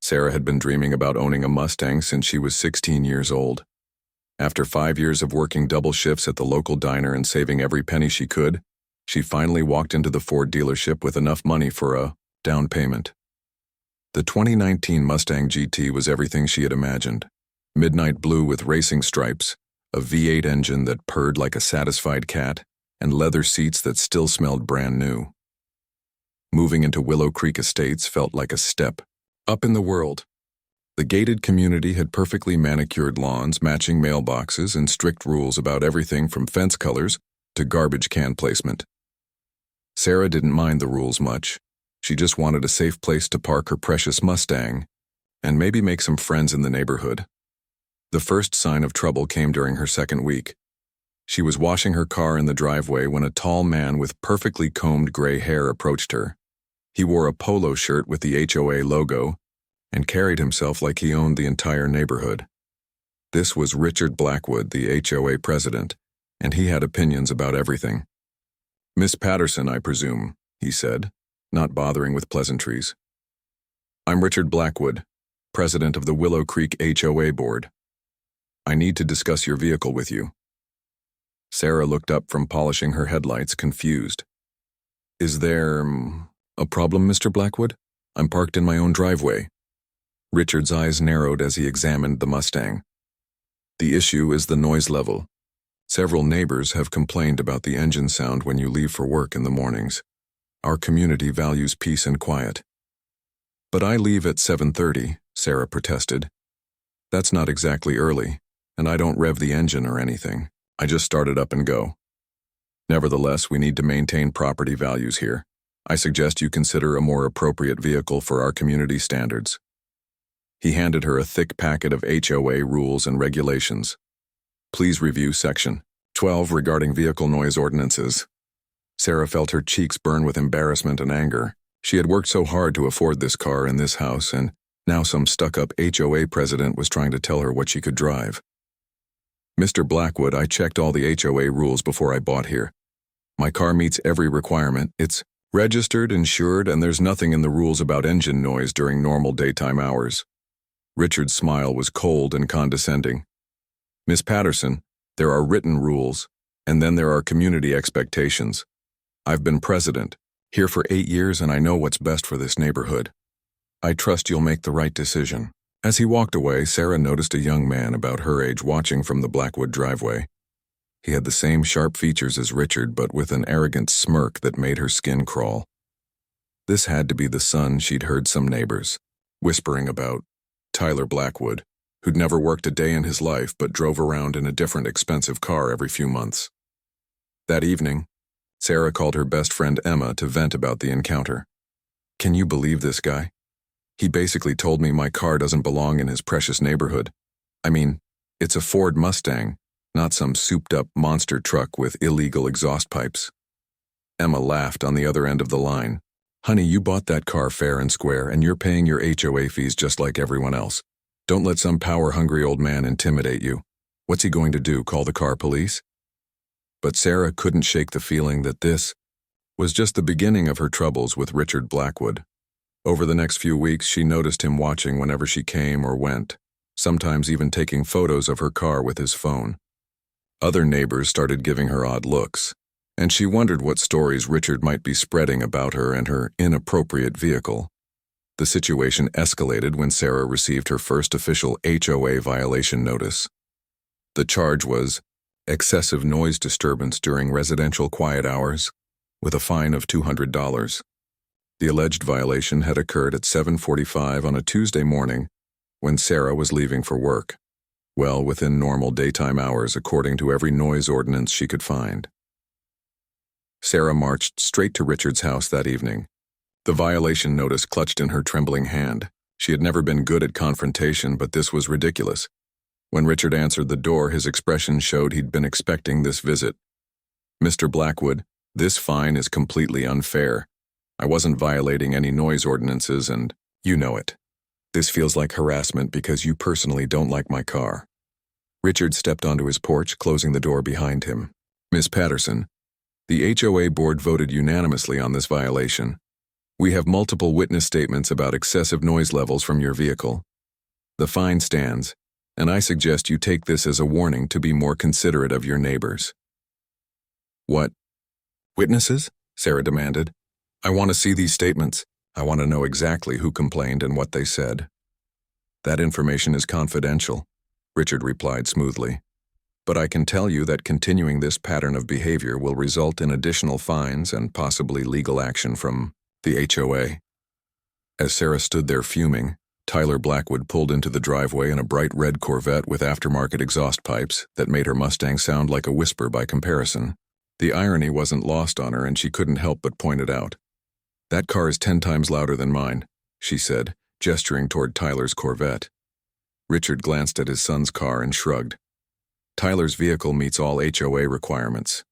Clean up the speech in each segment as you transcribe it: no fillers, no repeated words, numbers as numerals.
Sarah had been dreaming about owning a Mustang since she was 16 years old. After 5 years of working double shifts at the local diner and saving every penny she could, she finally walked into the Ford dealership with enough money for a down payment. The 2019 Mustang GT was everything she had imagined. Midnight blue with racing stripes, a V8 engine that purred like a satisfied cat, and leather seats that still smelled brand new. Moving into Willow Creek Estates felt like a step up in the world. The gated community had perfectly manicured lawns, matching mailboxes, and strict rules about everything from fence colors to garbage can placement. Sarah didn't mind the rules much. She just wanted a safe place to park her precious Mustang and maybe make some friends in the neighborhood. The first sign of trouble came during her second week. She was washing her car in the driveway when a tall man with perfectly combed gray hair approached her. He wore a polo shirt with the HOA logo and carried himself like he owned the entire neighborhood. This was Richard Blackwood, the HOA president, and he had opinions about everything. "Miss Patterson, I presume," he said, not bothering with pleasantries. "I'm Richard Blackwood, president of the Willow Creek HOA board. I need to discuss your vehicle with you." Sarah looked up from polishing her headlights, confused. "Is there a problem, Mr. Blackwood? I'm parked in my own driveway." Richard's eyes narrowed as he examined the Mustang. "The issue is the noise level. Several neighbors have complained about the engine sound when you leave for work in the mornings. Our community values peace and quiet." "But I leave at 7:30, Sarah protested. "That's not exactly early, and I don't rev the engine or anything. I just start it up and go. Nevertheless, we need to maintain property values here. I suggest you consider a more appropriate vehicle for our community standards." He handed her a thick packet of HOA rules and regulations. "Please review Section 12 regarding vehicle noise ordinances." Sarah felt her cheeks burn with embarrassment and anger. She had worked so hard to afford this car in this house, and now some stuck-up HOA president was trying to tell her what she could drive. "Mr. Blackwood, I checked all the HOA rules before I bought here. My car meets every requirement. It's registered, insured, and there's nothing in the rules about engine noise during normal daytime hours." Richard's smile was cold and condescending. "Miss Patterson, there are written rules, and then there are community expectations. I've been president, here for 8 years, and I know what's best for this neighborhood. I trust you'll make the right decision." As he walked away, Sarah noticed a young man about her age watching from the Blackwood driveway. He had the same sharp features as Richard, but with an arrogant smirk that made her skin crawl. This had to be the son she'd heard some neighbors whispering about, Tyler Blackwood, who'd never worked a day in his life but drove around in a different expensive car every few months. That evening, Sarah called her best friend Emma to vent about the encounter. "Can you believe this guy? He basically told me my car doesn't belong in his precious neighborhood. I mean, it's a Ford Mustang, not some souped-up monster truck with illegal exhaust pipes." Emma laughed on the other end of the line. "Honey, you bought that car fair and square, and you're paying your HOA fees just like everyone else. Don't let some power-hungry old man intimidate you. What's he going to do, call the car police?" But Sarah couldn't shake the feeling that this was just the beginning of her troubles with Richard Blackwood. Over the next few weeks, she noticed him watching whenever she came or went, sometimes even taking photos of her car with his phone. Other neighbors started giving her odd looks, and she wondered what stories Richard might be spreading about her and her inappropriate vehicle. The situation escalated when Sarah received her first official HOA violation notice. The charge was excessive noise disturbance during residential quiet hours, with a fine of $200. The alleged violation had occurred at 7:45 on a Tuesday morning when Sarah was leaving for work, well within normal daytime hours according to every noise ordinance she could find. Sarah marched straight to Richard's house that evening. The violation notice clutched in her trembling hand. She had never been good at confrontation, but this was ridiculous. When Richard answered the door, his expression showed he'd been expecting this visit. "Mr. Blackwood, this fine is completely unfair. I wasn't violating any noise ordinances, and you know it. This feels like harassment because you personally don't like my car." Richard stepped onto his porch, closing the door behind him. "Miss Patterson, the HOA board voted unanimously on this violation. We have multiple witness statements about excessive noise levels from your vehicle. The fine stands, and I suggest you take this as a warning to be more considerate of your neighbors." "What? Witnesses?" Sarah demanded. "I want to see these statements. I want to know exactly who complained and what they said." "That information is confidential," Richard replied smoothly. "But I can tell you that continuing this pattern of behavior will result in additional fines and possibly legal action from the HOA." As Sarah stood there fuming, Tyler Blackwood pulled into the driveway in a bright red Corvette with aftermarket exhaust pipes that made her Mustang sound like a whisper by comparison. The irony wasn't lost on her, and she couldn't help but point it out. "That car is 10 times louder than mine," she said, gesturing toward Tyler's Corvette. Richard glanced at his son's car and shrugged. "Tyler's vehicle meets all HOA requirements.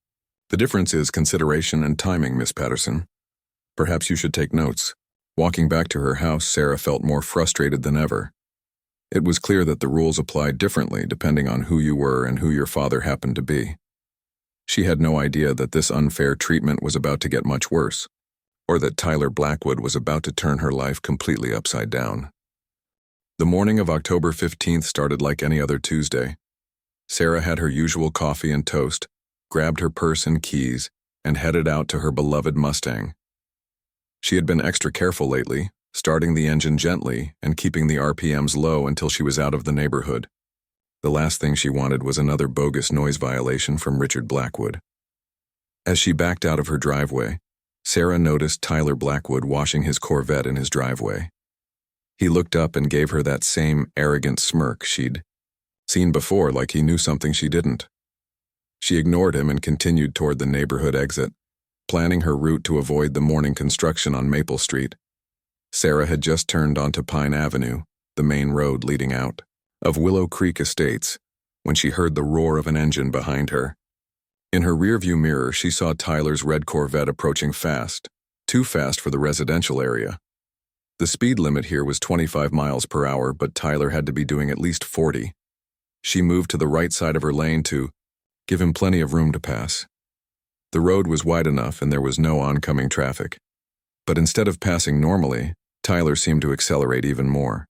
The difference is consideration and timing, Miss Patterson. Perhaps you should take notes." Walking back to her house, Sarah felt more frustrated than ever. It was clear that the rules applied differently depending on who you were and who your father happened to be. She had no idea that this unfair treatment was about to get much worse, or that Tyler Blackwood was about to turn her life completely upside down. The morning of October 15th started like any other Tuesday. Sarah had her usual coffee and toast, grabbed her purse and keys, and headed out to her beloved Mustang. She had been extra careful lately, starting the engine gently and keeping the RPMs low until she was out of the neighborhood. The last thing she wanted was another bogus noise violation from Richard Blackwood. As she backed out of her driveway, Sarah noticed Tyler Blackwood washing his Corvette in his driveway. He looked up and gave her that same arrogant smirk she'd seen before, like he knew something she didn't. She ignored him and continued toward the neighborhood exit, planning her route to avoid the morning construction on Maple Street. Sarah had just turned onto Pine Avenue, the main road leading out of Willow Creek Estates, when she heard the roar of an engine behind her. In her rearview mirror, she saw Tyler's red Corvette approaching fast, too fast for the residential area. The speed limit here was 25 miles per hour, but Tyler had to be doing at least 40. She moved to the right side of her lane to give him plenty of room to pass. The road was wide enough and there was no oncoming traffic. But instead of passing normally, Tyler seemed to accelerate even more.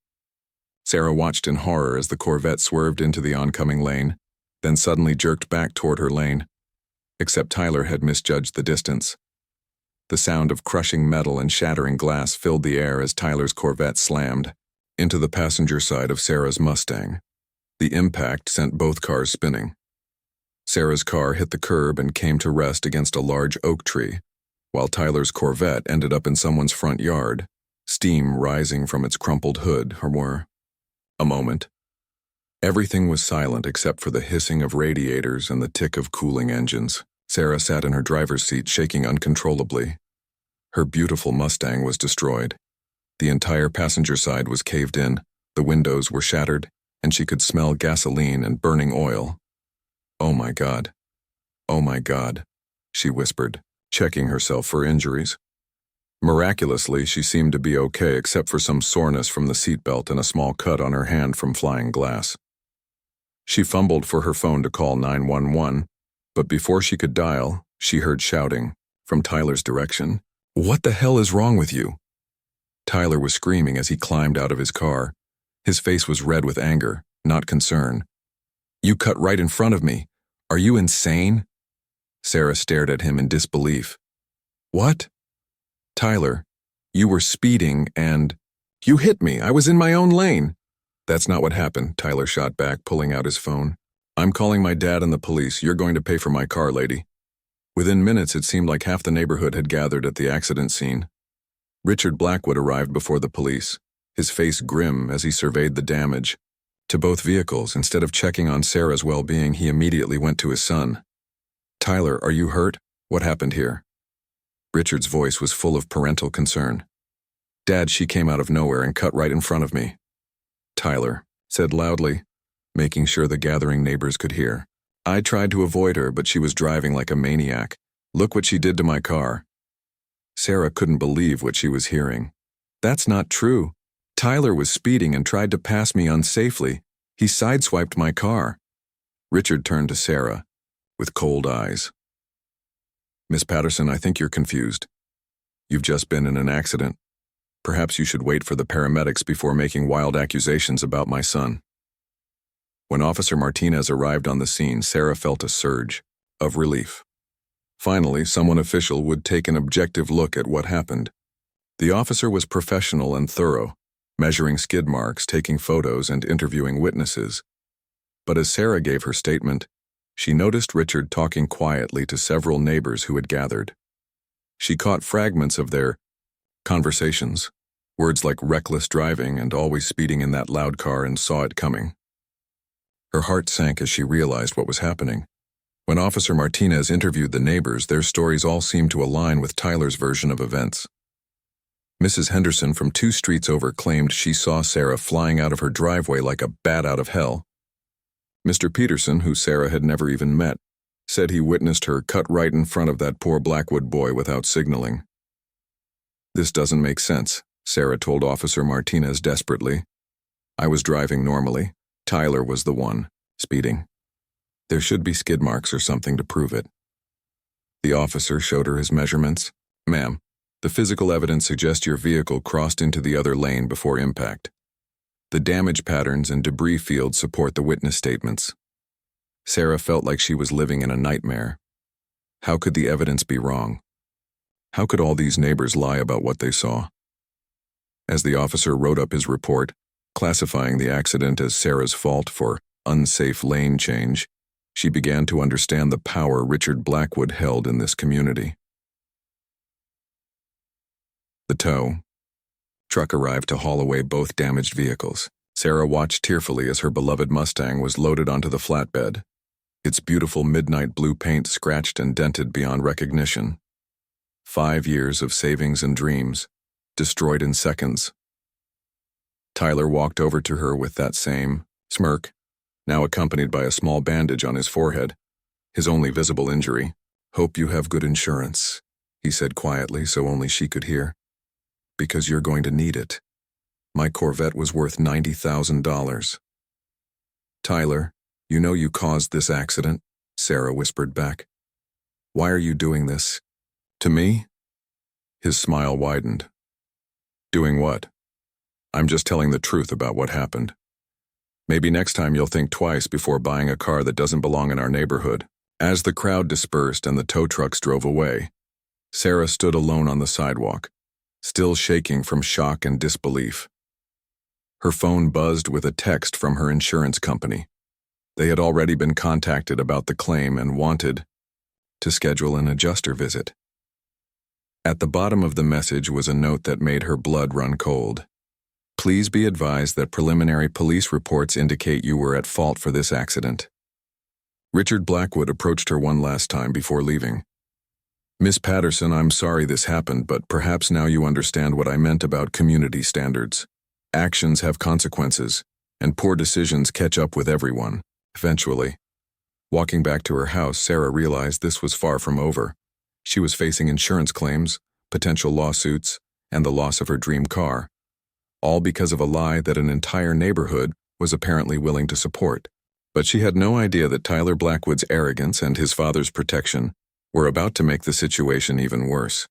Sarah watched in horror as the Corvette swerved into the oncoming lane, then suddenly jerked back toward her lane. Except Tyler had misjudged the distance. The sound of crushing metal and shattering glass filled the air as Tyler's Corvette slammed into the passenger side of Sarah's Mustang. The impact sent both cars spinning. Sarah's car hit the curb and came to rest against a large oak tree, while Tyler's Corvette ended up in someone's front yard, steam rising from its crumpled hood. A moment. Everything was silent except for the hissing of radiators and the tick of cooling engines. Sarah sat in her driver's seat, shaking uncontrollably. Her beautiful Mustang was destroyed. The entire passenger side was caved in, the windows were shattered, and she could smell gasoline and burning oil. "Oh my God. Oh my God," she whispered, checking herself for injuries. Miraculously, she seemed to be okay except for some soreness from the seatbelt and a small cut on her hand from flying glass. She fumbled for her phone to call 911, but before she could dial, she heard shouting from Tyler's direction. "What the hell is wrong with you?" Tyler was screaming as he climbed out of his car. His face was red with anger, not concern. "You cut right in front of me. Are you insane?" Sarah stared at him in disbelief. "What?" "Tyler, you were speeding and you hit me. I was in my own lane." "That's not what happened," Tyler shot back, pulling out his phone. "I'm calling my dad and the police. You're going to pay for my car, lady." Within minutes, it seemed like half the neighborhood had gathered at the accident scene. Richard Blackwood arrived before the police, his face grim as he surveyed the damage to both vehicles. Instead of checking on Sarah's well-being, he immediately went to his son. "Tyler, are you hurt? What happened here?" Richard's voice was full of parental concern. "Dad, she came out of nowhere and cut right in front of me." Tyler said loudly, making sure the gathering neighbors could hear. "I tried to avoid her, but she was driving like a maniac. Look what she did to my car." Sarah couldn't believe what she was hearing. "That's not true. Tyler was speeding and tried to pass me unsafely. He sideswiped my car." Richard turned to Sarah with cold eyes. "Miss Patterson, I think you're confused. You've just been in an accident. Perhaps you should wait for the paramedics before making wild accusations about my son." When Officer Martinez arrived on the scene, Sarah felt a surge of relief. Finally, someone official would take an objective look at what happened. The officer was professional and thorough, measuring skid marks, taking photos, and interviewing witnesses. But as Sarah gave her statement, she noticed Richard talking quietly to several neighbors who had gathered. She caught fragments of their conversations, words like reckless driving and always speeding in that loud car, and saw it coming. Her heart sank as she realized what was happening. When Officer Martinez interviewed the neighbors, their stories all seemed to align with Tyler's version of events. Mrs. Henderson from 2 streets over claimed she saw Sarah flying out of her driveway like a bat out of hell. Mr. Peterson, who Sarah had never even met, said he witnessed her cut right in front of that poor Blackwood boy without signaling. "This doesn't make sense," Sarah told Officer Martinez desperately. "I was driving normally. Tyler was the one speeding. There should be skid marks or something to prove it." The officer showed her his measurements. "Ma'am, the physical evidence suggests your vehicle crossed into the other lane before impact. The damage patterns and debris fields support the witness statements." Sarah felt like she was living in a nightmare. How could the evidence be wrong? How could all these neighbors lie about what they saw? As the officer wrote up his report, classifying the accident as Sarah's fault for unsafe lane change, she began to understand the power Richard Blackwood held in this community. The tow truck arrived to haul away both damaged vehicles. Sarah watched tearfully as her beloved Mustang was loaded onto the flatbed, its beautiful midnight blue paint scratched and dented beyond recognition. 5 years of savings and dreams, destroyed in seconds. Tyler walked over to her with that same smirk, now accompanied by a small bandage on his forehead, his only visible injury. "Hope you have good insurance," he said quietly so only she could hear. "Because you're going to need it. My Corvette was worth $90,000. "Tyler, you know you caused this accident," Sarah whispered back. "Why are you doing this? To me?" His smile widened. "Doing what? I'm just telling the truth about what happened. Maybe next time you'll think twice before buying a car that doesn't belong in our neighborhood." As the crowd dispersed and the tow trucks drove away, Sarah stood alone on the sidewalk, still shaking from shock and disbelief. Her phone buzzed with a text from her insurance company. They had already been contacted about the claim and wanted to schedule an adjuster visit. At the bottom of the message was a note that made her blood run cold. "Please be advised that preliminary police reports indicate you were at fault for this accident." Richard Blackwood approached her one last time before leaving. "Miss Patterson, I'm sorry this happened, but perhaps now you understand what I meant about community standards. Actions have consequences, and poor decisions catch up with everyone, eventually." Walking back to her house, Sarah realized this was far from over. She was facing insurance claims, potential lawsuits, and the loss of her dream car, all because of a lie that an entire neighborhood was apparently willing to support. But she had no idea that Tyler Blackwood's arrogance and his father's protection were about to make the situation even worse.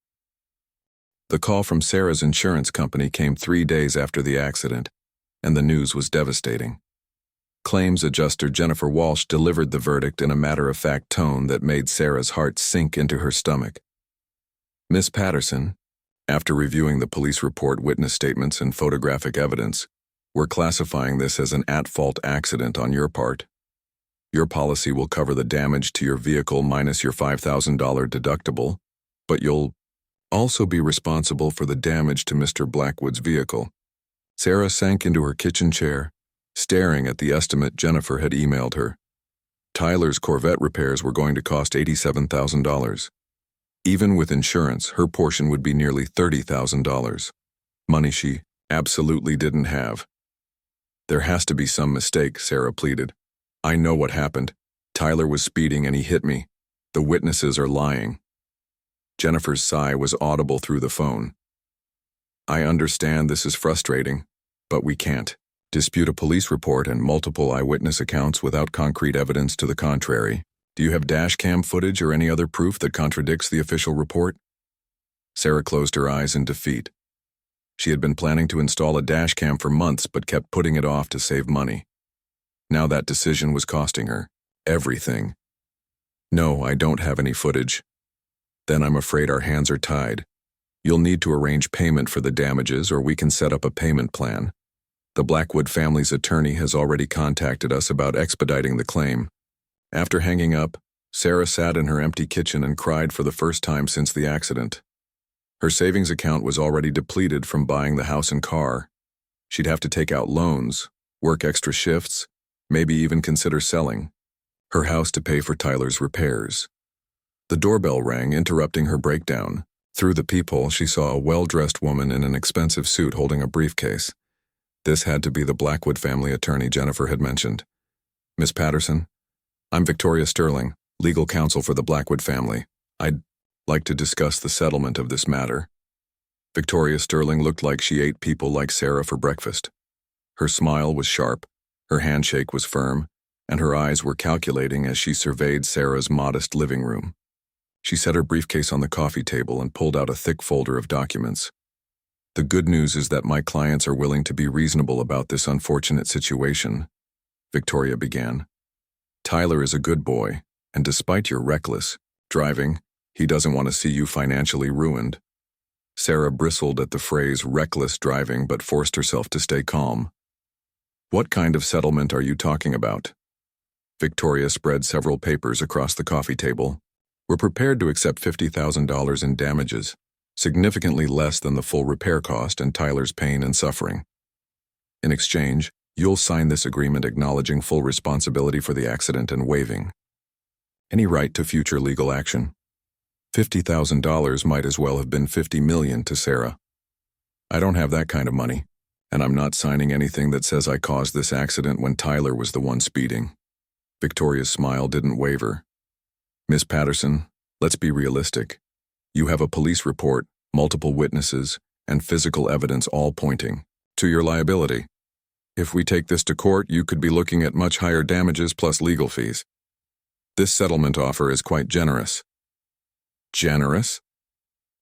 The call from Sarah's insurance company came 3 days after the accident, and the news was devastating. Claims adjuster Jennifer Walsh delivered the verdict in a matter-of-fact tone that made Sarah's heart sink into her stomach. "Miss Patterson, after reviewing the police report, witness statements, and photographic evidence, we're classifying this as an at-fault accident on your part. Your policy will cover the damage to your vehicle minus your $5,000 deductible, but you'll also be responsible for the damage to Mr. Blackwood's vehicle." Sarah sank into her kitchen chair, staring at the estimate Jennifer had emailed her. Tyler's Corvette repairs were going to cost $87,000. Even with insurance, her portion would be nearly $30,000. Money she absolutely didn't have. "There has to be some mistake," Sarah pleaded. "I know what happened. Tyler was speeding and he hit me. The witnesses are lying." Jennifer's sigh was audible through the phone. "I understand this is frustrating, but we can't dispute a police report and multiple eyewitness accounts without concrete evidence to the contrary. Do you have dash cam footage or any other proof that contradicts the official report?" Sarah closed her eyes in defeat. She had been planning to install a dash cam for months but kept putting it off to save money. Now that decision was costing her everything. No, I don't have any footage. Then I'm afraid our hands are tied. You'll need to arrange payment for the damages or we can set up a payment plan. The Blackwood family's attorney has already contacted us about expediting the claim. After hanging up, Sarah sat in her empty kitchen and cried for the first time since the accident. Her savings account was already depleted from buying the house and car. She'd have to take out loans, work extra shifts, maybe even consider selling her house to pay for Tyler's repairs. The doorbell rang, interrupting her breakdown. Through the peephole, she saw a well-dressed woman in an expensive suit holding a briefcase. This had to be the Blackwood family attorney Jennifer had mentioned. Miss Patterson, I'm Victoria Sterling, legal counsel for the Blackwood family. I'd like to discuss the settlement of this matter. Victoria Sterling looked like she ate people like Sarah for breakfast. Her smile was sharp, her handshake was firm, and her eyes were calculating as she surveyed Sarah's modest living room. She set her briefcase on the coffee table and pulled out a thick folder of documents. The good news is that my clients are willing to be reasonable about this unfortunate situation, Victoria began. Tyler is a good boy, and despite your reckless driving, he doesn't want to see you financially ruined. Sarah bristled at the phrase reckless driving but forced herself to stay calm. What kind of settlement are you talking about? Victoria spread several papers across the coffee table. We're prepared to accept $50,000 in damages, significantly less than the full repair cost and Tyler's pain and suffering. In exchange, you'll sign this agreement acknowledging full responsibility for the accident and waiving any right to future legal action. $50,000 might as well have been $50 million to Sarah. I don't have that kind of money, and I'm not signing anything that says I caused this accident when Tyler was the one speeding. Victoria's smile didn't waver. Miss Patterson, let's be realistic. You have a police report, multiple witnesses, and physical evidence all pointing to your liability. If we take this to court, you could be looking at much higher damages plus legal fees. This settlement offer is quite generous. Generous?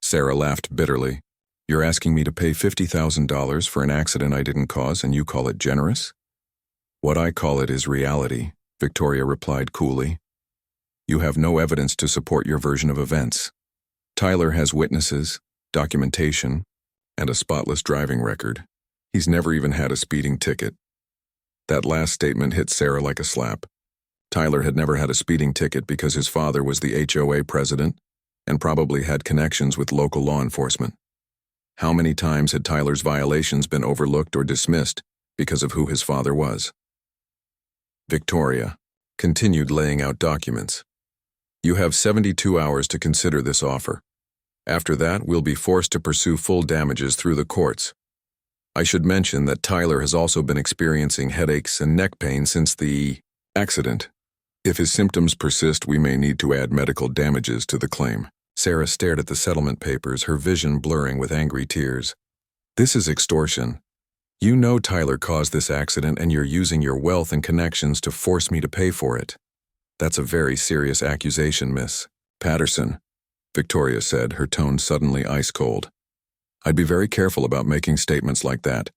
Sarah laughed bitterly. You're asking me to pay $50,000 for an accident I didn't cause and you call it generous? What I call it is reality, Victoria replied coolly. You have no evidence to support your version of events. Tyler has witnesses, documentation, and a spotless driving record. He's never even had a speeding ticket. That last statement hit Sarah like a slap. Tyler had never had a speeding ticket because his father was the HOA president and probably had connections with local law enforcement. How many times had Tyler's violations been overlooked or dismissed because of who his father was? Victoria continued laying out documents. You have 72 hours to consider this offer. After that, we'll be forced to pursue full damages through the courts. I should mention that Tyler has also been experiencing headaches and neck pain since the accident. If his symptoms persist, we may need to add medical damages to the claim. Sarah stared at the settlement papers, her vision blurring with angry tears. This is extortion. You know Tyler caused this accident and you're using your wealth and connections to force me to pay for it. That's a very serious accusation, Miss Patterson, Victoria said, her tone suddenly ice cold. I'd be very careful about making statements like that.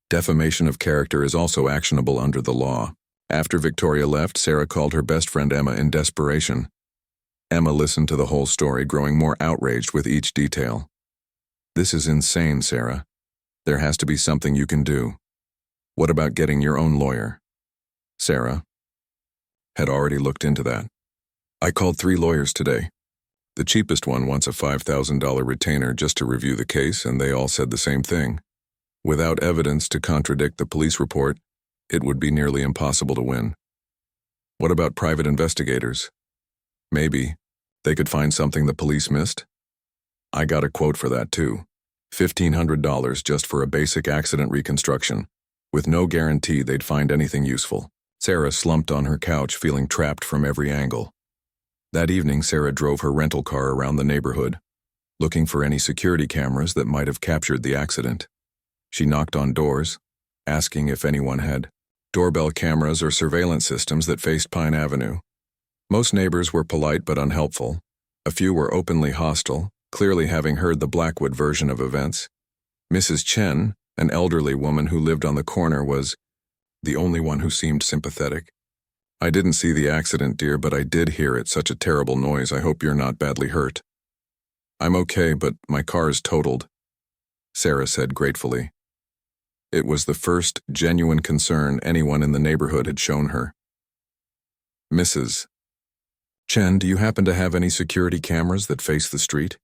Defamation of character is also actionable under the law. After Victoria left, Sarah called her best friend Emma in desperation. Emma listened to the whole story, growing more outraged with each detail. This is insane, Sarah. There has to be something you can do. What about getting your own lawyer? Sarah had already looked into that. I called 3 lawyers today. The cheapest one wants a $5,000 retainer just to review the case, and they all said the same thing. Without evidence to contradict the police report, it would be nearly impossible to win. What about private investigators? Maybe they could find something the police missed? I got a quote for that too. $1,500 just for a basic accident reconstruction, with no guarantee they'd find anything useful. Sarah slumped on her couch, feeling trapped from every angle. That evening, Sarah drove her rental car around the neighborhood, looking for any security cameras that might have captured the accident. She knocked on doors, asking if anyone had doorbell cameras or surveillance systems that faced Pine Avenue. Most neighbors were polite but unhelpful. A few were openly hostile, clearly having heard the Blackwood version of events. Mrs. Chen, an elderly woman who lived on the corner, was the only one who seemed sympathetic. "I didn't see the accident, dear, but I did hear it. Such a terrible noise. I hope you're not badly hurt." "I'm okay, but my car is totaled," Sarah said gratefully. It was the first genuine concern anyone in the neighborhood had shown her. "Mrs. Chen, do you happen to have any security cameras that face the street?"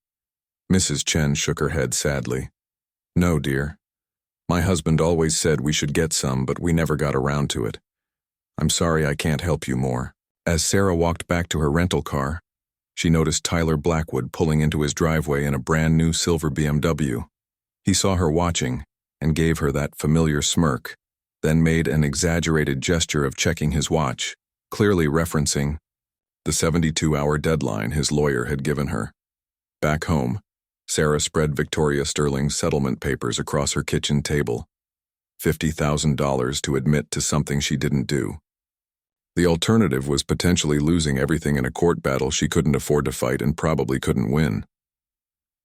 Mrs. Chen shook her head sadly. "No, dear. My husband always said we should get some, but we never got around to it. I'm sorry I can't help you more." As Sarah walked back to her rental car, she noticed Tyler Blackwood pulling into his driveway in a brand new silver BMW. He saw her watching and gave her that familiar smirk, then made an exaggerated gesture of checking his watch, clearly referencing the 72-hour deadline his lawyer had given her. Back home, Sarah spread Victoria Sterling's settlement papers across her kitchen table. $50,000 to admit to something she didn't do. The alternative was potentially losing everything in a court battle she couldn't afford to fight and probably couldn't win.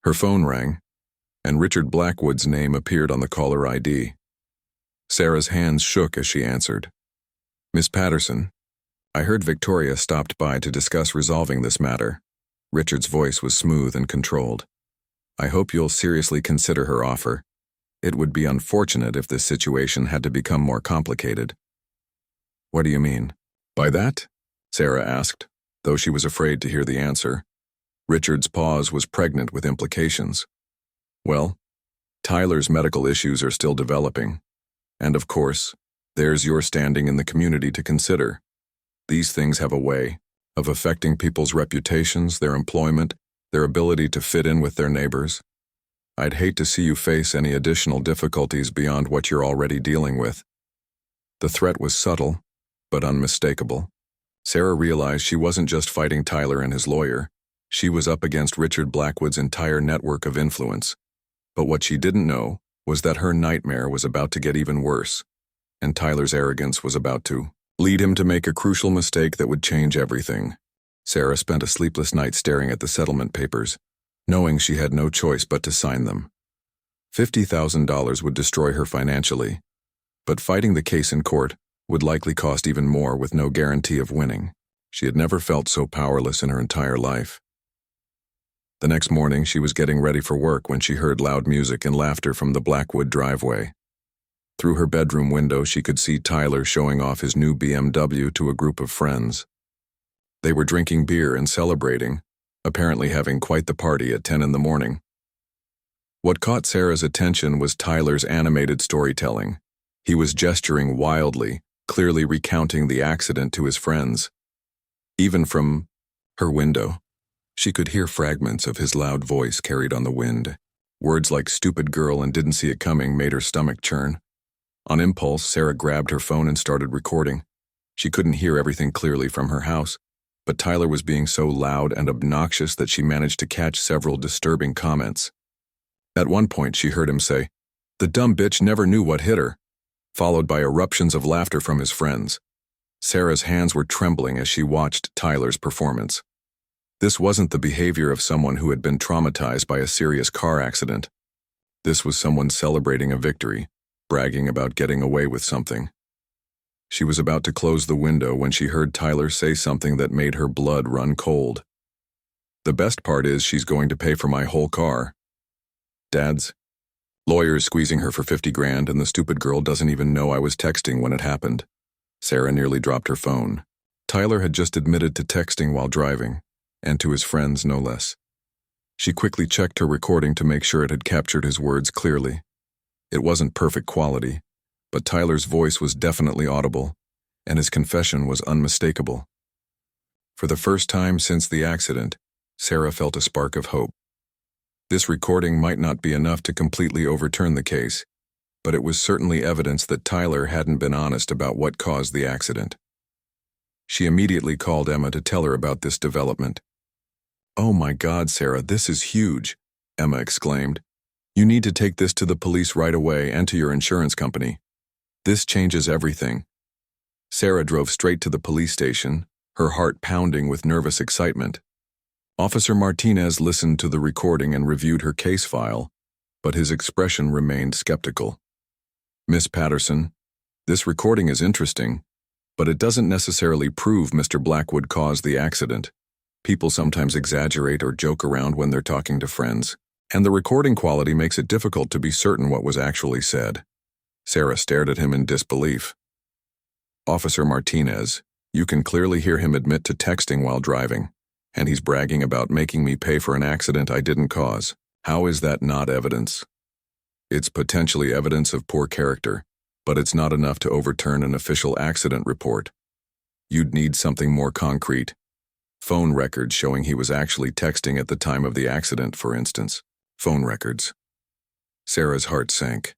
Her phone rang, and Richard Blackwood's name appeared on the caller ID. Sarah's hands shook as she answered. "Miss Patterson, I heard Victoria stopped by to discuss resolving this matter." Richard's voice was smooth and controlled. "I hope you'll seriously consider her offer. It would be unfortunate if this situation had to become more complicated." "What do you mean by that?" Sarah asked, though she was afraid to hear the answer. Richard's pause was pregnant with implications. "Well, Tyler's medical issues are still developing. And of course, there's your standing in the community to consider. These things have a way of affecting people's reputations, their employment, their ability to fit in with their neighbors. I'd hate to see you face any additional difficulties beyond what you're already dealing with." The threat was subtle, but unmistakable. Sarah realized she wasn't just fighting Tyler and his lawyer. She was up against Richard Blackwood's entire network of influence. But what she didn't know was that her nightmare was about to get even worse, and Tyler's arrogance was about to lead him to make a crucial mistake that would change everything. Sarah spent a sleepless night staring at the settlement papers, knowing she had no choice but to sign them. $50,000 would destroy her financially, but fighting the case in court would likely cost even more with no guarantee of winning. She had never felt so powerless in her entire life. The next morning, she was getting ready for work when she heard loud music and laughter from the Blackwood driveway. Through her bedroom window, she could see Tyler showing off his new BMW to a group of friends. They were drinking beer and celebrating, apparently having quite the party at 10 in the morning. What caught Sarah's attention was Tyler's animated storytelling. He was gesturing wildly, clearly recounting the accident to his friends. Even from her window, she could hear fragments of his loud voice carried on the wind. Words like "stupid girl" and "didn't see it coming" made her stomach churn. On impulse, Sarah grabbed her phone and started recording. She couldn't hear everything clearly from her house, but Tyler was being so loud and obnoxious that she managed to catch several disturbing comments. At one point, she heard him say, "The dumb bitch never knew what hit her," followed by eruptions of laughter from his friends. Sarah's hands were trembling as she watched Tyler's performance. This wasn't the behavior of someone who had been traumatized by a serious car accident. This was someone celebrating a victory, bragging about getting away with something. She was about to close the window when she heard Tyler say something that made her blood run cold. "The best part is she's going to pay for my whole car. Dad's lawyer's squeezing her for 50 grand and the stupid girl doesn't even know I was texting when it happened." Sarah nearly dropped her phone. Tyler had just admitted to texting while driving, and to his friends no less. She quickly checked her recording to make sure it had captured his words clearly. It wasn't perfect quality, but Tyler's voice was definitely audible, and his confession was unmistakable. For the first time since the accident, Sarah felt a spark of hope. This recording might not be enough to completely overturn the case, but it was certainly evidence that Tyler hadn't been honest about what caused the accident. She immediately called Emma to tell her about this development. "Oh my God, Sarah, this is huge," Emma exclaimed. "You need to take this to the police right away and to your insurance company. This changes everything." Sarah drove straight to the police station, her heart pounding with nervous excitement. Officer Martinez listened to the recording and reviewed her case file, but his expression remained skeptical. Miss Patterson, this recording is interesting, but it doesn't necessarily prove Mr. Blackwood caused the accident. People sometimes exaggerate or joke around when they're talking to friends, and the recording quality makes it difficult to be certain what was actually said. Sarah stared at him in disbelief. Officer Martinez, you can clearly hear him admit to texting while driving, and he's bragging about making me pay for an accident I didn't cause. How is that not evidence? It's potentially evidence of poor character, but it's not enough to overturn an official accident report. You'd need something more concrete. Phone records showing he was actually texting at the time of the accident, for instance. Phone records. Sarah's heart sank.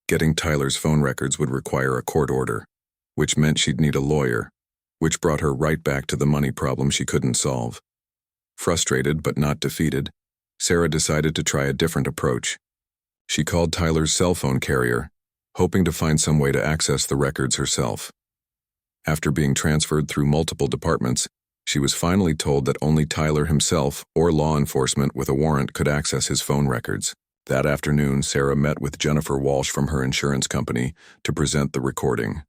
Getting Tyler's phone records would require a court order, which meant she'd need a lawyer, which brought her right back to the money problem she couldn't solve. Frustrated but not defeated, Sarah decided to try a different approach. She called Tyler's cell phone carrier, hoping to find some way to access the records herself. After being transferred through multiple departments, she was finally told that only Tyler himself or law enforcement with a warrant could access his phone records. That afternoon, Sarah met with Jennifer Walsh from her insurance company to present the recording.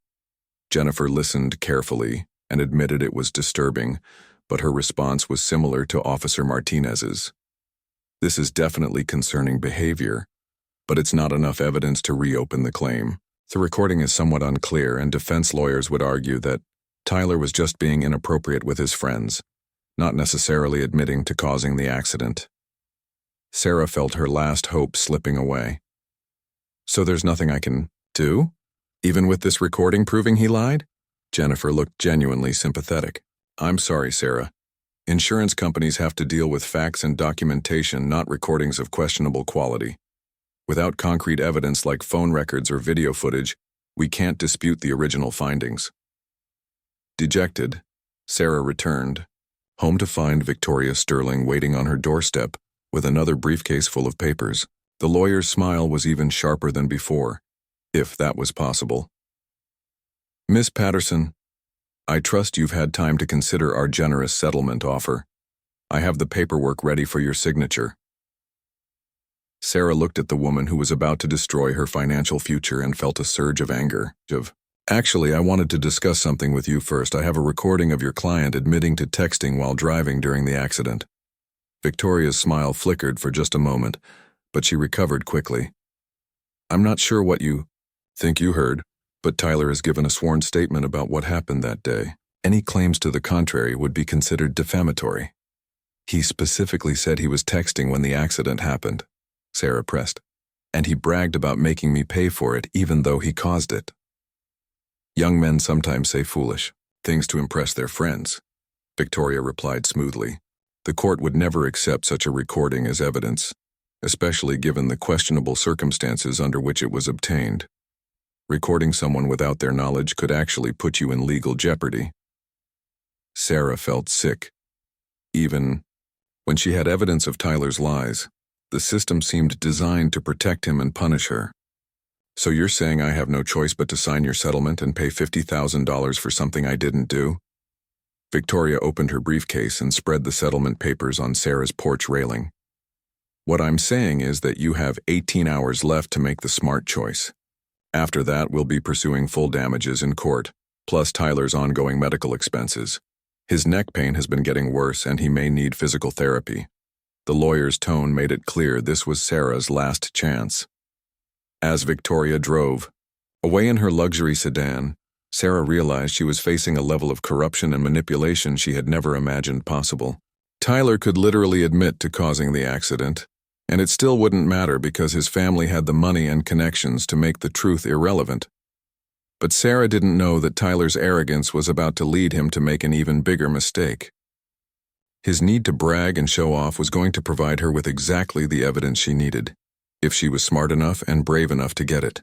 Jennifer listened carefully and admitted it was disturbing, but her response was similar to Officer Martinez's. This is definitely concerning behavior, but it's not enough evidence to reopen the claim. The recording is somewhat unclear, and defense lawyers would argue that Tyler was just being inappropriate with his friends, not necessarily admitting to causing the accident. Sarah felt her last hope slipping away. So there's nothing I can do? Even with this recording proving he lied? Jennifer looked genuinely sympathetic. I'm sorry, Sarah. Insurance companies have to deal with facts and documentation, not recordings of questionable quality. Without concrete evidence like phone records or video footage, we can't dispute the original findings. Dejected, Sarah returned, home to find Victoria Sterling waiting on her doorstep with another briefcase full of papers. The lawyer's smile was even sharper than before, if that was possible. Miss Patterson, I trust you've had time to consider our generous settlement offer. I have the paperwork ready for your signature. Sarah looked at the woman who was about to destroy her financial future and felt a surge of anger. Actually, I wanted to discuss something with you first. I have a recording of your client admitting to texting while driving during the accident. Victoria's smile flickered for just a moment, but she recovered quickly. I'm not sure what you think you heard, but Tyler has given a sworn statement about what happened that day. Any claims to the contrary would be considered defamatory. He specifically said he was texting when the accident happened, Sarah pressed, and he bragged about making me pay for it even though he caused it. Young men sometimes say foolish things to impress their friends, Victoria replied smoothly. The court would never accept such a recording as evidence, especially given the questionable circumstances under which it was obtained. Recording someone without their knowledge could actually put you in legal jeopardy. Sarah felt sick. Even when she had evidence of Tyler's lies, the system seemed designed to protect him and punish her. So you're saying I have no choice but to sign your settlement and pay $50,000 for something I didn't do? Victoria opened her briefcase and spread the settlement papers on Sarah's porch railing. What I'm saying is that you have 18 hours left to make the smart choice. After that, we'll be pursuing full damages in court, plus Tyler's ongoing medical expenses. His neck pain has been getting worse and he may need physical therapy. The lawyer's tone made it clear this was Sarah's last chance. As Victoria drove away in her luxury sedan, Sarah realized she was facing a level of corruption and manipulation she had never imagined possible. Tyler could literally admit to causing the accident, and it still wouldn't matter because his family had the money and connections to make the truth irrelevant. But Sarah didn't know that Tyler's arrogance was about to lead him to make an even bigger mistake. His need to brag and show off was going to provide her with exactly the evidence she needed, if she was smart enough and brave enough to get it.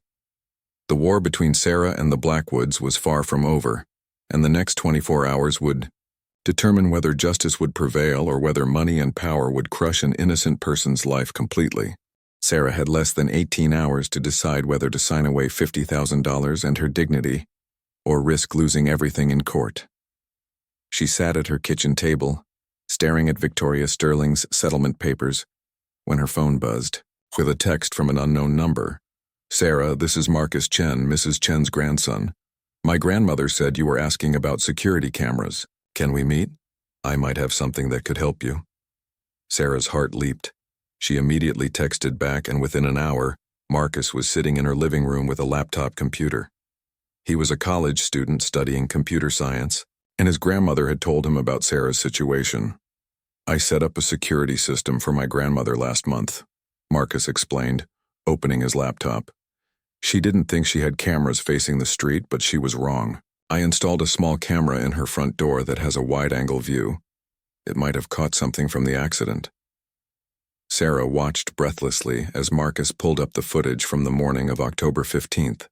The war between Sarah and the Blackwoods was far from over, and the next 24 hours would determine whether justice would prevail or whether money and power would crush an innocent person's life completely. Sarah had less than 18 hours to decide whether to sign away $50,000 and her dignity, or risk losing everything in court. She sat at her kitchen table, staring at Victoria Sterling's settlement papers, when her phone buzzed, with a text from an unknown number. "Sarah, this is Marcus Chen, Mrs. Chen's grandson. My grandmother said you were asking about security cameras. Can we meet? I might have something that could help you." Sarah's heart leaped. She immediately texted back, and within an hour, Marcus was sitting in her living room with a laptop computer. He was a college student studying computer science, and his grandmother had told him about Sarah's situation. "I set up a security system for my grandmother last month," Marcus explained, opening his laptop. "She didn't think she had cameras facing the street, but she was wrong. I installed a small camera in her front door that has a wide-angle view. It might have caught something from the accident." Sarah watched breathlessly as Marcus pulled up the footage from the morning of October 15th.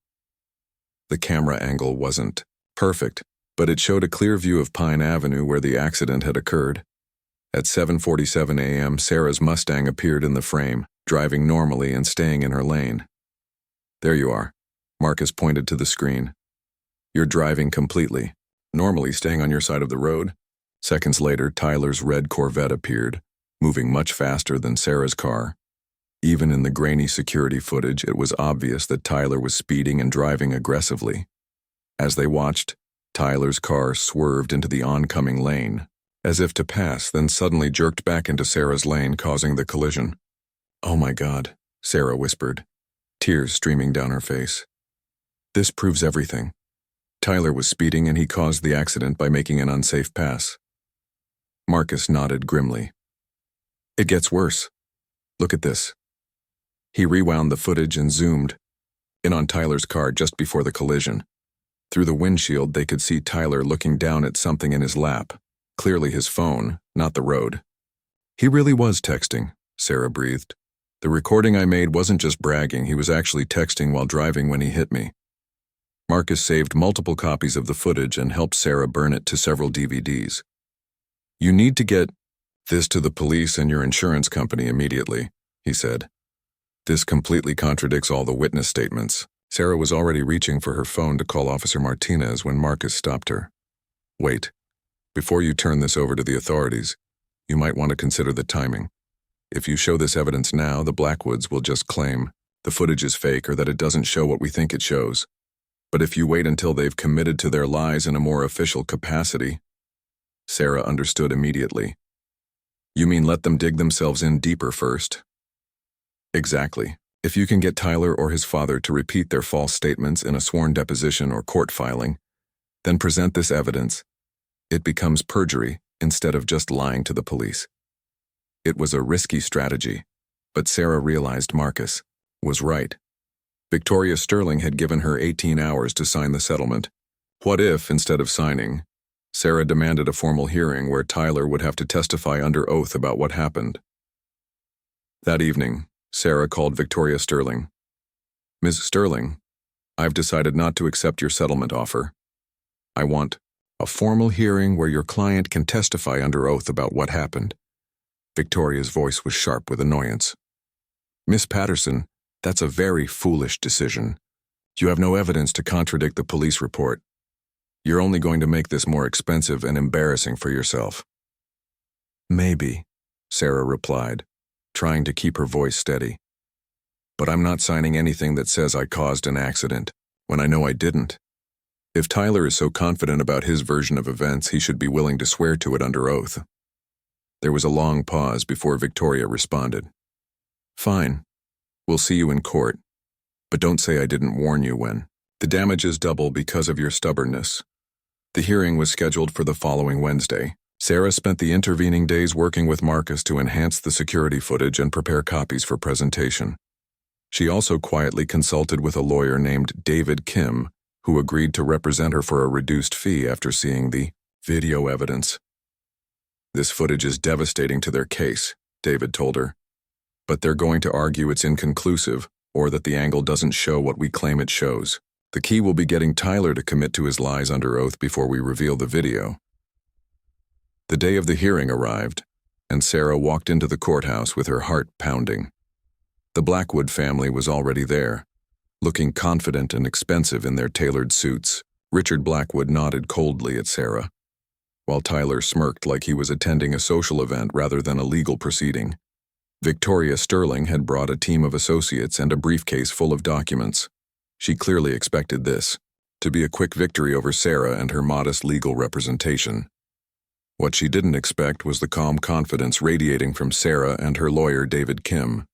The camera angle wasn't perfect, but it showed a clear view of Pine Avenue where the accident had occurred. At 7:47 a.m., Sarah's Mustang appeared in the frame, driving normally and staying in her lane. "There you are," Marcus pointed to the screen. "You're driving completely, normally staying on your side of the road." Seconds later, Tyler's red Corvette appeared, moving much faster than Sarah's car. Even in the grainy security footage, it was obvious that Tyler was speeding and driving aggressively. As they watched, Tyler's car swerved into the oncoming lane, as if to pass, then suddenly jerked back into Sarah's lane, causing the collision. "Oh my God," Sarah whispered, tears streaming down her face. "This proves everything. Tyler was speeding and he caused the accident by making an unsafe pass." Marcus nodded grimly. "It gets worse. Look at this." He rewound the footage and zoomed in on Tyler's car just before the collision. Through the windshield, they could see Tyler looking down at something in his lap, clearly his phone, not the road. "He really was texting," Sarah breathed. "The recording I made wasn't just bragging, he was actually texting while driving when he hit me." Marcus saved multiple copies of the footage and helped Sarah burn it to several DVDs. "You need to get this to the police and your insurance company immediately," he said. "This completely contradicts all the witness statements." Sarah was already reaching for her phone to call Officer Martinez when Marcus stopped her. "Wait. Before you turn this over to the authorities, you might want to consider the timing. If you show this evidence now, the Blackwoods will just claim the footage is fake or that it doesn't show what we think it shows. But if you wait until they've committed to their lies in a more official capacity..." Sarah understood immediately. "You mean let them dig themselves in deeper first?" "Exactly. If you can get Tyler or his father to repeat their false statements in a sworn deposition or court filing, then present this evidence. It becomes perjury instead of just lying to the police." It was a risky strategy, but Sarah realized Marcus was right. Victoria Sterling had given her 18 hours to sign the settlement. What if, instead of signing, Sarah demanded a formal hearing where Tyler would have to testify under oath about what happened? That evening, Sarah called Victoria Sterling. "Ms. Sterling, I've decided not to accept your settlement offer. I want a formal hearing where your client can testify under oath about what happened." Victoria's voice was sharp with annoyance. "Miss Patterson, that's a very foolish decision. You have no evidence to contradict the police report. You're only going to make this more expensive and embarrassing for yourself." "Maybe," Sarah replied, trying to keep her voice steady. "But I'm not signing anything that says I caused an accident, when I know I didn't. If Tyler is so confident about his version of events, he should be willing to swear to it under oath." There was a long pause before Victoria responded. "Fine. We'll see you in court. But don't say I didn't warn you when. The damages double because of your stubbornness." The hearing was scheduled for the following Wednesday. Sarah spent the intervening days working with Marcus to enhance the security footage and prepare copies for presentation. She also quietly consulted with a lawyer named David Kim, who agreed to represent her for a reduced fee after seeing the video evidence. "This footage is devastating to their case," David told her. "But they're going to argue it's inconclusive, or that the angle doesn't show what we claim it shows. The key will be getting Tyler to commit to his lies under oath before we reveal the video." The day of the hearing arrived, and Sarah walked into the courthouse with her heart pounding. The Blackwood family was already there, looking confident and expensive in their tailored suits. Richard Blackwood nodded coldly at Sarah. while Tyler smirked like he was attending a social event rather than a legal proceeding. Victoria Sterling had brought a team of associates and a briefcase full of documents. She clearly expected this to be a quick victory over Sarah and her modest legal representation. What she didn't expect was the calm confidence radiating from Sarah and her lawyer David Kim.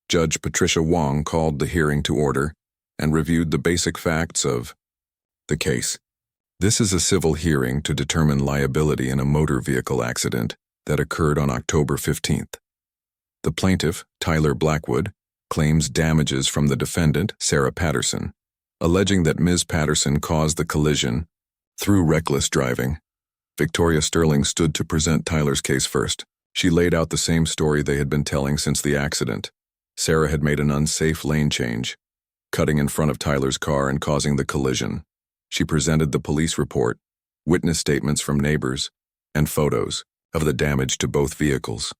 Judge Patricia Wong called the hearing to order and reviewed the basic facts of the case. This is a civil hearing to determine liability in a motor vehicle accident that occurred on October 15th. The plaintiff, Tyler Blackwood, claims damages from the defendant, Sarah Patterson, alleging that Ms. Patterson caused the collision through reckless driving. Victoria Sterling stood to present Tyler's case first. She laid out the same story they had been telling since the accident. Sarah had made an unsafe lane change, cutting in front of Tyler's car and causing the collision. She presented the police report, witness statements from neighbors, and photos of the damage to both vehicles.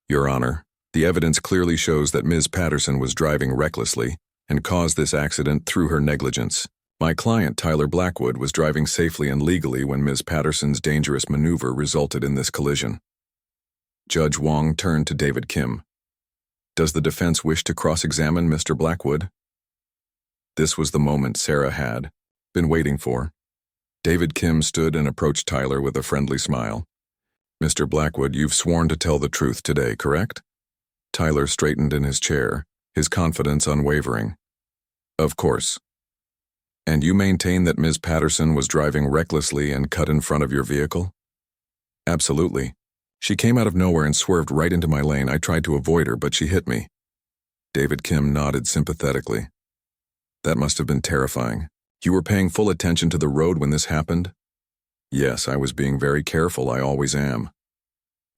Your Honor, the evidence clearly shows that Ms. Patterson was driving recklessly and caused this accident through her negligence. My client, Tyler Blackwood, was driving safely and legally when Ms. Patterson's dangerous maneuver resulted in this collision. Judge Wong turned to David Kim. Does the defense wish to cross-examine Mr. Blackwood? This was the moment Sarah had been waiting for. David Kim stood and approached Tyler with a friendly smile. Mr. Blackwood, you've sworn to tell the truth today, correct? Tyler straightened in his chair, his confidence unwavering. Of course. And you maintain that Ms. Patterson was driving recklessly and cut in front of your vehicle? Absolutely. She came out of nowhere and swerved right into my lane. I tried to avoid her, but she hit me. David Kim nodded sympathetically. That must have been terrifying. You were paying full attention to the road when this happened? Yes, I was being very careful. I always am.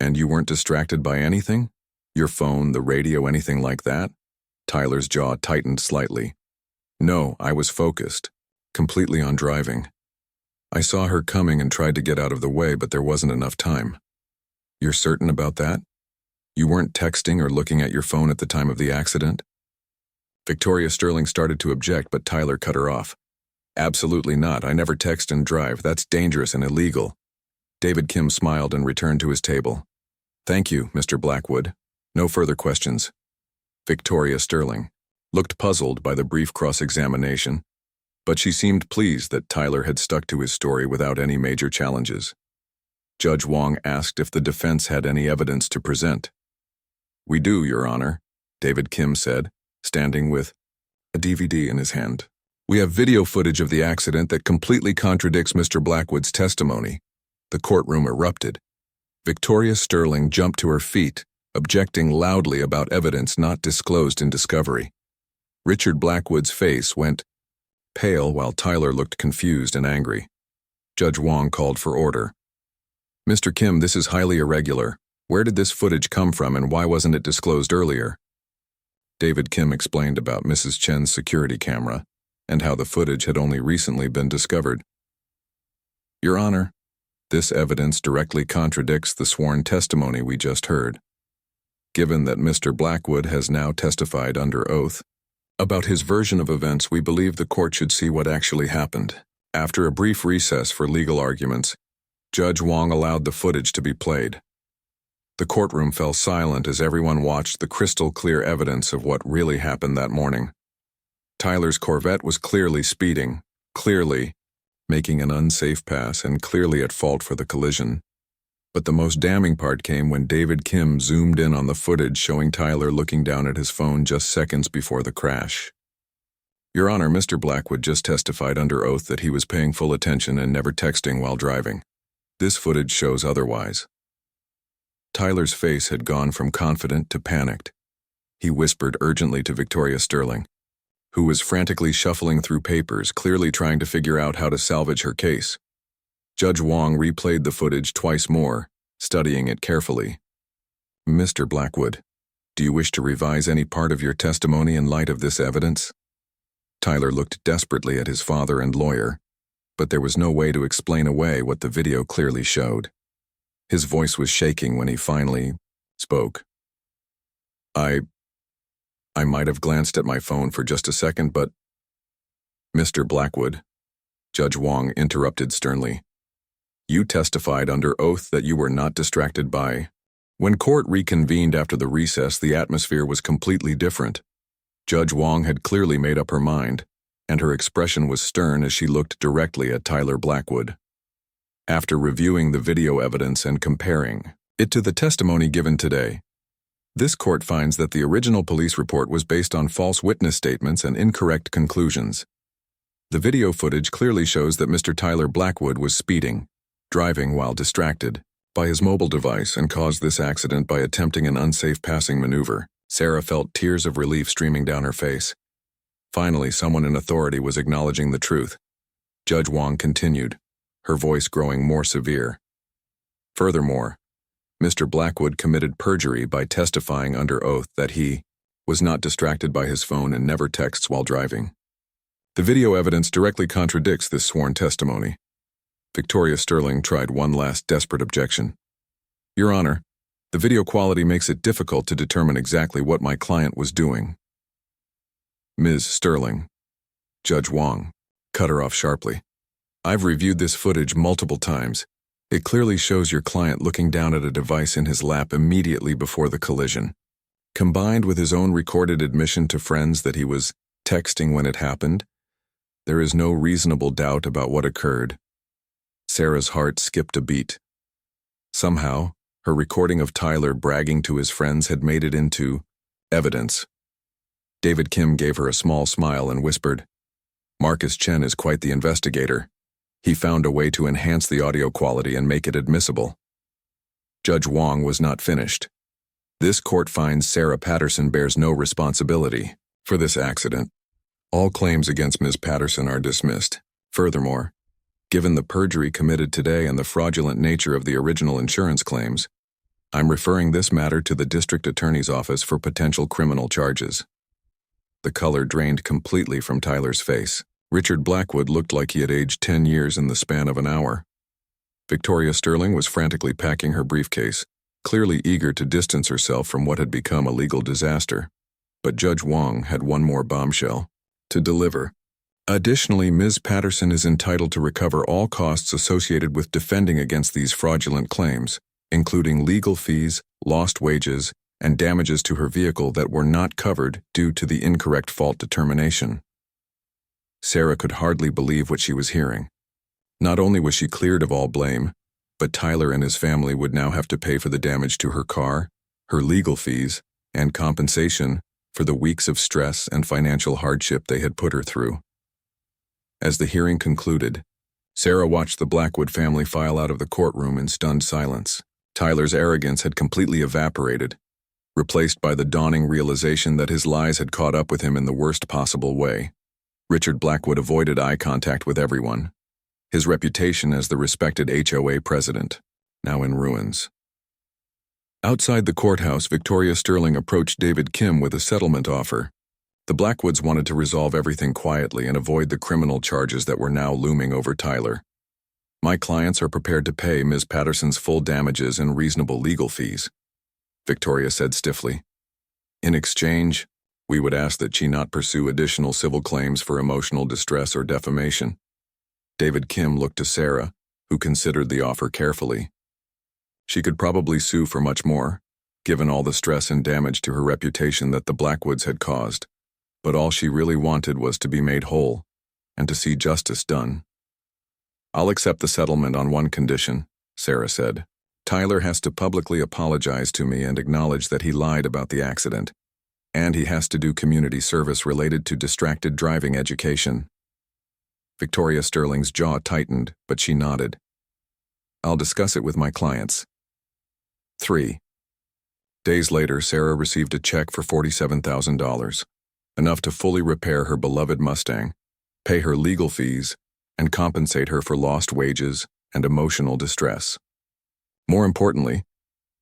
And you weren't distracted by anything? Your phone, the radio, anything like that? Tyler's jaw tightened slightly. No, I was focused, completely on driving. I saw her coming and tried to get out of the way, but there wasn't enough time. You're certain about that? You weren't texting or looking at your phone at the time of the accident? Victoria Sterling started to object, but Tyler cut her off. Absolutely not. I never text and drive. That's dangerous and illegal. David Kim smiled and returned to his table. Thank you, Mr. Blackwood. No further questions. Victoria Sterling looked puzzled by the brief cross-examination, but she seemed pleased that Tyler had stuck to his story without any major challenges. Judge Wong asked if the defense had any evidence to present. We do, Your Honor, David Kim said, standing with a DVD in his hand. We have video footage of the accident that completely contradicts Mr. Blackwood's testimony. The courtroom erupted. Victoria Sterling jumped to her feet, objecting loudly about evidence not disclosed in discovery. Richard Blackwood's face went pale while Tyler looked confused and angry. Judge Wong called for order. Mr. Kim, this is highly irregular. Where did this footage come from and why wasn't it disclosed earlier? David Kim explained about Mrs. Chen's security camera and how the footage had only recently been discovered. Your Honor, this evidence directly contradicts the sworn testimony we just heard. Given that Mr. Blackwood has now testified under oath about his version of events, we believe the court should see what actually happened. After a brief recess for legal arguments, Judge Wong allowed the footage to be played. The courtroom fell silent as everyone watched the crystal-clear evidence of what really happened that morning. Tyler's Corvette was clearly speeding, clearly making an unsafe pass, and clearly at fault for the collision. But the most damning part came when David Kim zoomed in on the footage showing Tyler looking down at his phone just seconds before the crash. Your Honor, Mr. Blackwood just testified under oath that he was paying full attention and never texting while driving. This footage shows otherwise. Tyler's face had gone from confident to panicked. He whispered urgently to Victoria Sterling, who was frantically shuffling through papers, clearly trying to figure out how to salvage her case. Judge Wong replayed the footage twice more, studying it carefully. Mr. Blackwood, do you wish to revise any part of your testimony in light of this evidence? Tyler looked desperately at his father and lawyer, but there was no way to explain away what the video clearly showed. His voice was shaking when he finally spoke. I might have glanced at my phone for just a second, but... Mr. Blackwood, Judge Wong interrupted sternly. You testified under oath that you were not distracted by. When court reconvened after the recess, the atmosphere was completely different. Judge Wong had clearly made up her mind, and her expression was stern as she looked directly at Tyler Blackwood. After reviewing the video evidence and comparing it to the testimony given today, this court finds that the original police report was based on false witness statements and incorrect conclusions. The video footage clearly shows that Mr. Tyler Blackwood was speeding, driving while distracted by his mobile device, and caused this accident by attempting an unsafe passing maneuver. Sarah felt tears of relief streaming down her face. Finally, someone in authority was acknowledging the truth. Judge Wong continued, her voice growing more severe. Furthermore, Mr. Blackwood committed perjury by testifying under oath that he was not distracted by his phone and never texts while driving. The video evidence directly contradicts this sworn testimony. Victoria Sterling tried one last desperate objection. Your Honor, the video quality makes it difficult to determine exactly what my client was doing. Ms. Sterling. Judge Wong cut her off sharply. I've reviewed this footage multiple times. It clearly shows your client looking down at a device in his lap immediately before the collision. Combined with his own recorded admission to friends that he was texting when it happened, there is no reasonable doubt about what occurred. Sarah's heart skipped a beat. Somehow, her recording of Tyler bragging to his friends had made it into evidence. David Kim gave her a small smile and whispered, Marcus Chen is quite the investigator. He found a way to enhance the audio quality and make it admissible. Judge Wong was not finished. This court finds Sarah Patterson bears no responsibility for this accident. All claims against Ms. Patterson are dismissed. Furthermore, given the perjury committed today and the fraudulent nature of the original insurance claims, I'm referring this matter to the District Attorney's Office for potential criminal charges. The color drained completely from Tyler's face. Richard Blackwood looked like he had aged 10 years in the span of an hour. Victoria Sterling was frantically packing her briefcase, clearly eager to distance herself from what had become a legal disaster. But Judge Wong had one more bombshell to deliver. Additionally, Ms. Patterson is entitled to recover all costs associated with defending against these fraudulent claims, including legal fees, lost wages, and damages to her vehicle that were not covered due to the incorrect fault determination. Sarah could hardly believe what she was hearing. Not only was she cleared of all blame, but Tyler and his family would now have to pay for the damage to her car, her legal fees, and compensation for the weeks of stress and financial hardship they had put her through. As the hearing concluded, Sarah watched the Blackwood family file out of the courtroom in stunned silence. Tyler's arrogance had completely evaporated, replaced by the dawning realization that his lies had caught up with him in the worst possible way. Richard Blackwood avoided eye contact with everyone, his reputation as the respected HOA president now in ruins. Outside the courthouse, Victoria Sterling approached David Kim with a settlement offer. The Blackwoods wanted to resolve everything quietly and avoid the criminal charges that were now looming over Tyler. My clients are prepared to pay Ms. Patterson's full damages and reasonable legal fees, Victoria said stiffly. In exchange, we would ask that she not pursue additional civil claims for emotional distress or defamation. David Kim looked to Sarah, who considered the offer carefully. She could probably sue for much more, given all the stress and damage to her reputation that the Blackwoods had caused. But all she really wanted was to be made whole, and to see justice done. I'll accept the settlement on one condition, Sarah said. Tyler has to publicly apologize to me and acknowledge that he lied about the accident, and he has to do community service related to distracted driving education. Victoria Sterling's jaw tightened, but she nodded. I'll discuss it with my clients. 3 days later, Sarah received a check for $47,000. Enough to fully repair her beloved Mustang, pay her legal fees, and compensate her for lost wages and emotional distress. More importantly,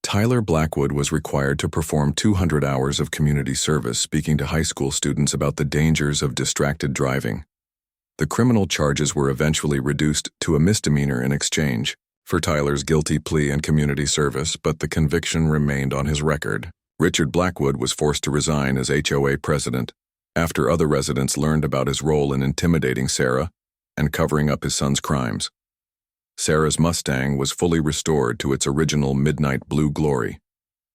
Tyler Blackwood was required to perform 200 hours of community service speaking to high school students about the dangers of distracted driving. The criminal charges were eventually reduced to a misdemeanor in exchange for Tyler's guilty plea and community service, but the conviction remained on his record. Richard Blackwood was forced to resign as HOA president after other residents learned about his role in intimidating Sarah and covering up his son's crimes. Sarah's Mustang was fully restored to its original midnight blue glory,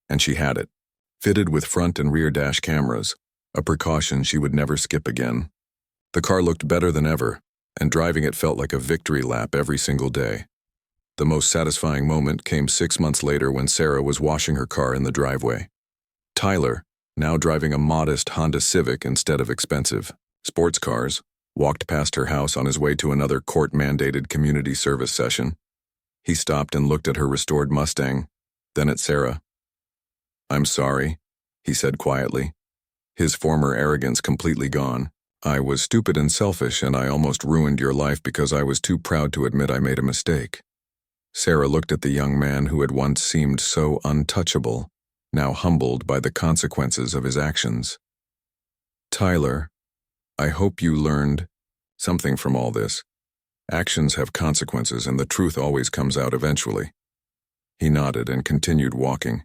and she had it, fitted with front and rear dash cameras, a precaution she would never skip again. The car looked better than ever, and driving it felt like a victory lap every single day. The most satisfying moment came 6 months later when Sarah was washing her car in the driveway. Tyler, now driving a modest Honda Civic instead of expensive sports cars, walked past her house on his way to another court-mandated community service session. He stopped and looked at her restored Mustang, then at Sarah. "I'm sorry," he said quietly, his former arrogance completely gone. "I was stupid and selfish, and I almost ruined your life because I was too proud to admit I made a mistake." Sarah looked at the young man who had once seemed so untouchable, now humbled by the consequences of his actions. "Tyler, I hope you learned something from all this. Actions have consequences, and the truth always comes out eventually." He nodded and continued walking,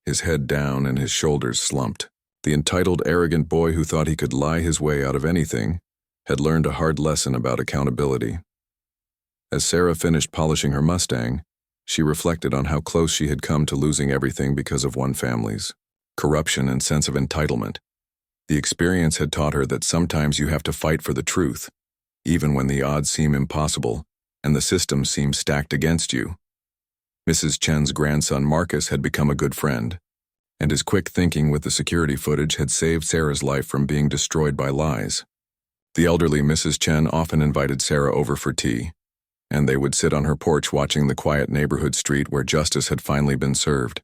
his head down and his shoulders slumped. The entitled, arrogant boy who thought he could lie his way out of anything had learned a hard lesson about accountability. As Sarah finished polishing her Mustang, she reflected on how close she had come to losing everything because of one family's corruption and sense of entitlement. The experience had taught her that sometimes you have to fight for the truth, even when the odds seem impossible and the system seems stacked against you. Mrs. Chen's grandson Marcus had become a good friend, and his quick thinking with the security footage had saved Sarah's life from being destroyed by lies. The elderly Mrs. Chen often invited Sarah over for tea, and they would sit on her porch watching the quiet neighborhood street where justice had finally been served.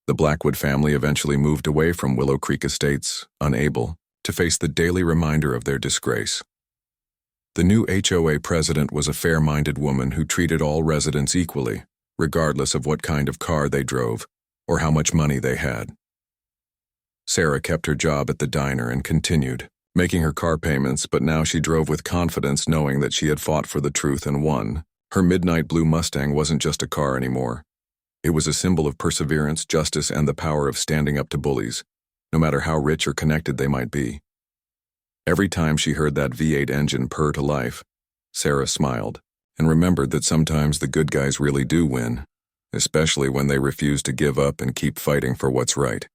The Blackwood family eventually moved away from Willow Creek Estates, unable to face the daily reminder of their disgrace. The new HOA president was a fair-minded woman who treated all residents equally, regardless of what kind of car they drove or how much money they had. Sarah kept her job at the diner and continued making her car payments, but now she drove with confidence, knowing that she had fought for the truth and won. Her midnight blue Mustang wasn't just a car anymore. It was a symbol of perseverance, justice, and the power of standing up to bullies, no matter how rich or connected they might be. Every time she heard that V8 engine purr to life, Sarah smiled and remembered that sometimes the good guys really do win, especially when they refuse to give up and keep fighting for what's right.